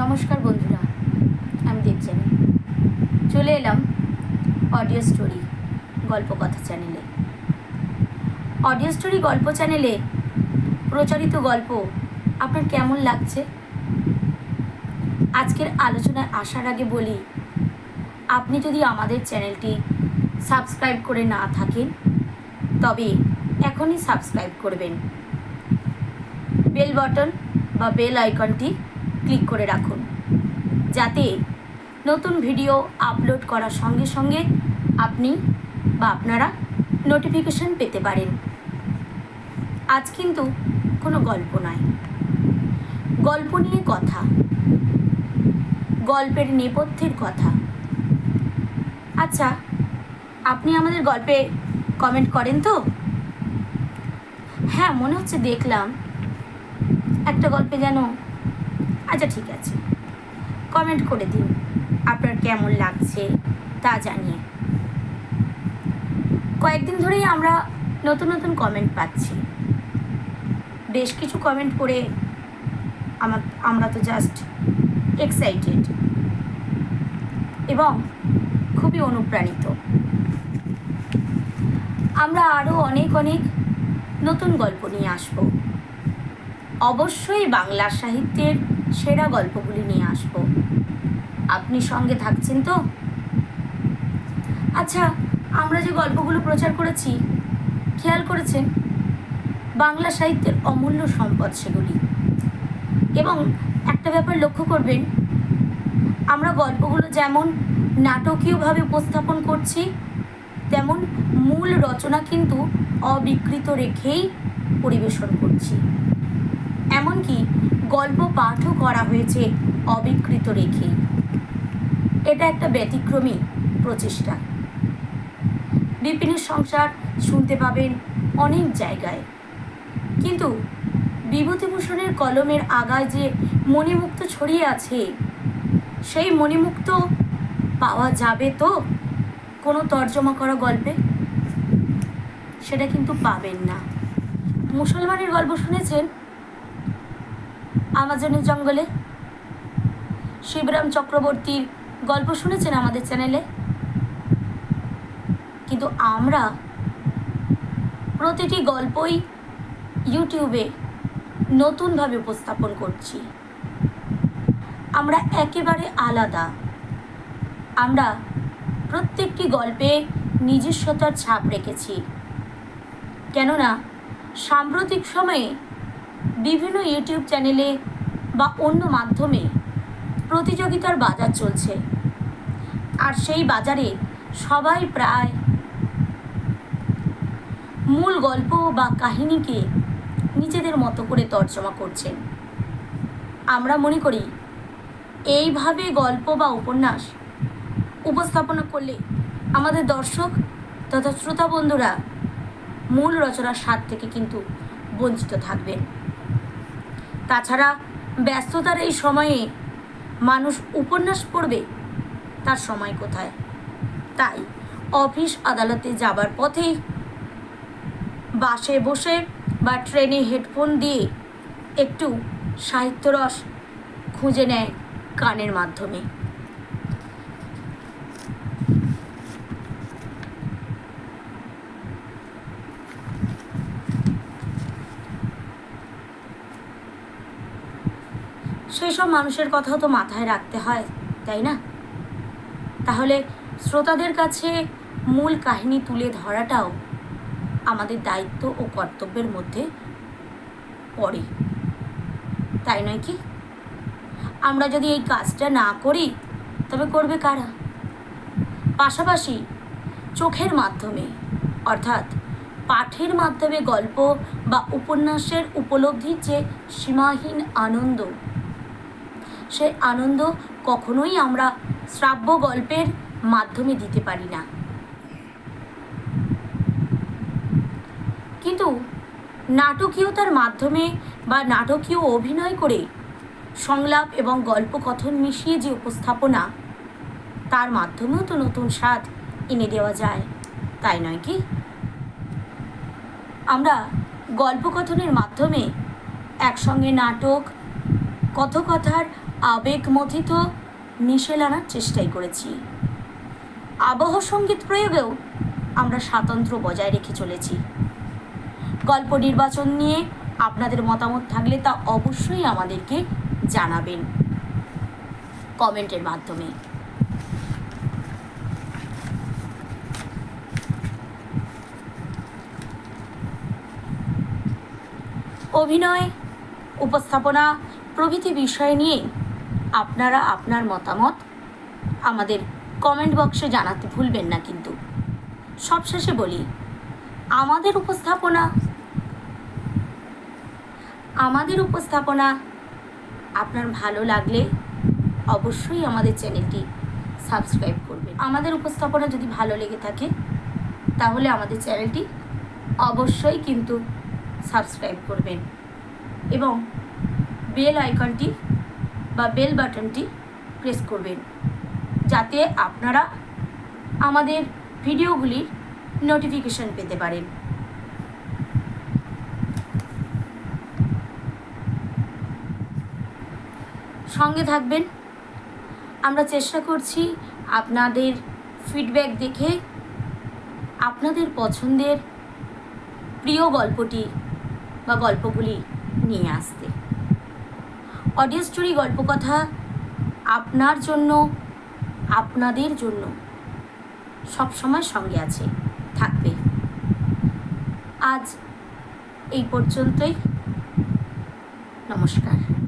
নমস্কার বন্ধুরা, আমি দেবযানী চলে এলাম অডিও স্টোরি গল্প কথা চ্যানেলে। অডিও স্টোরি গল্প চ্যানেলে প্রচারিত গল্প আপনার কেমন লাগছে? আজকের আলোচনায় আসার আগে বলি, আপনি যদি আমাদের চ্যানেলটি সাবস্ক্রাইব করে না থাকেন তবে এখনই সাবস্ক্রাইব করবেন। বেল বাটন বা বেল আইকনটি ক্লিক করে রাখুন, যাতে নতুন ভিডিও আপলোড করার সঙ্গে সঙ্গে আপনি বা আপনারা নোটিফিকেশন পেতে পারেন। আজ কিন্তু কোনো গল্প নয়, গল্প নিয়ে কথা, গল্পের নেপথ্যের কথা। আচ্ছা, আপনি আমাদের গল্পে কমেন্ট করেন তো? হ্যাঁ, মনে হচ্ছে দেখলাম একটা গল্পে যেন। আচ্ছা ঠিক আছে, কমেন্ট করে দিন আপনার কেমন লাগছে তা জানিয়ে। কয়েকদিন ধরেই আমরা নতুন নতুন কমেন্ট পাচ্ছি। বেশ কিছু কমেন্ট পড়ে আমরা তো জাস্ট এক্সাইটেড এবং খুবই অনুপ্রাণিত। আমরা আরও অনেক নতুন গল্প নিয়ে আসব। অবশ্যই বাংলা সাহিত্যের সেরা গল্পগুলি নিয়ে আসব। আপনি সঙ্গে থাকছেন তো? আচ্ছা, আমরা যে গল্পগুলো প্রচার করেছি, খেয়াল করেছেন বাংলা সাহিত্যের অমূল্য সম্পদ সেগুলি। এবং একটা ব্যাপার লক্ষ্য করবেন, আমরা গল্পগুলো যেমন নাটকীয়ভাবে উপস্থাপন করছি, তেমন মূল রচনা কিন্তু অবিকৃত রেখেই পরিবেশন করছি। এমনকি গল্প পাঠও করা হয়েছে অবিকৃত রেখেই। এটা একটা ব্যতিক্রমী প্রচেষ্টা। বিপিনের সংসার শুনতে পাবেন অনেক জায়গায়, কিন্তু বিভূতিভূষণের কলমের আগায় যে মণিমুক্ত ছড়িয়ে আছে, সেই মণিমুক্ত পাওয়া যাবে তো কোনো তর্জমা করা গল্পে? সেটা কিন্তু পাবেন না। মুসলমানের গল্প শুনেছেন আমাজনের জঙ্গলে? শিবরাম চক্রবর্তীর গল্প শুনেছেন আমাদের চ্যানেলে? কিন্তু আমরা প্রতিটি গল্পই ইউটিউবে নতুনভাবে উপস্থাপন করছি। আমরা একেবারে আলাদা। আমরা প্রত্যেকটি গল্পে নিজস্বতার ছাপ রেখেছি। কেননা সাম্প্রতিক সময়ে বিভিন্ন ইউটিউব চ্যানেলে বা অন্য মাধ্যমে প্রতিযোগিতার বাজার চলছে, আর সেই বাজারে সবাই প্রায় মূল গল্প বা কাহিনীকে নিজেদের মতো করে তর্জমা করছেন। আমরা মনে করি এইভাবে গল্প বা উপন্যাস উপস্থাপনা করলে আমাদের দর্শক তথা শ্রোতা বন্ধুরা মূল রচনার স্বাদ থেকে কিন্তু বঞ্চিত থাকবেন। তাছাড়া ব্যস্ততার এই সময়ে মানুষ উপন্যাস পড়বে, তার সময় কোথায়? তাই অফিস আদালতে যাবার পথে, বাসে বসে বা ট্রেনে হেডফোন দিয়ে একটু সাহিত্যরস খুঁজে নেয় গানের মাধ্যমে। সেই সব মানুষের কথাও তো মাথায় রাখতে হয়, তাই না? তাহলে শ্রোতাদের কাছে মূল কাহিনী তুলে ধরাটাও আমাদের দায়িত্ব ও কর্তব্যের মধ্যে পড়ে, তাই নয় কি? আমরা যদি এই কাজটা না করি তবে করবে কারা? পাশাপাশি চোখের মাধ্যমে অর্থাৎ পাঠের মাধ্যমে গল্প বা উপন্যাসের উপলব্ধির যে সীমাহীন আনন্দ, সেই আনন্দ কখনোই আমরা শ্রাব্য গল্পের মাধ্যমে দিতে পারি না। কিন্তু নাটকীয়তার মাধ্যমে বা নাটকীয় অভিনয় করে সংলাপ এবং গল্পকথন মিশিয়ে যে উপস্থাপনা, তার মাধ্যমেও তো নতুন স্বাদ এনে দেওয়া যায়, তাই নয় কি? আমরা গল্পকথনের মাধ্যমে একসঙ্গে নাটক, কথকথার আবেগমথিত মিশেল আনার চেষ্টাই করেছি। আবহ সঙ্গীত প্রয়োগেও আমরা স্বাতন্ত্র্য বজায় রেখে চলেছি। গল্প নির্বাচন নিয়ে আপনাদের মতামত থাকলে তা অবশ্যই আমাদেরকে জানাবেন কমেন্টের মাধ্যমে। অভিনয়, উপস্থাপনা প্রভৃতি বিষয় নিয়ে আপনারা আপনার মতামত আমাদের কমেন্ট বক্সে জানাতে ভুলবেন না। কিন্তু সবশেষে বলি, আমাদের উপস্থাপনা আপনার ভালো লাগলে অবশ্যই আমাদের চ্যানেলটি সাবস্ক্রাইব করবেন। আমাদের উপস্থাপনা যদি ভালো লেগে থাকে তাহলে আমাদের চ্যানেলটি অবশ্যই কিন্তু সাবস্ক্রাইব করবেন এবং বেল আইকনটি বা বেল বাটনটি প্রেস করবেন, যাতে আপনারা আমাদের ভিডিওগুলির নোটিফিকেশন পেতে পারেন। সঙ্গে থাকবেন। আমরা চেষ্টা করছি আপনাদের ফিডব্যাক দেখে আপনাদের পছন্দের প্রিয় গল্পটি বা গল্পগুলি নিয়ে আসতে। অডিও স্টোরি গল্পকথা আপনার জন্য, আপনাদের জন্য সবসময় সঙ্গে আছে, থাকবে। আজ এই পর্যন্তই। নমস্কার।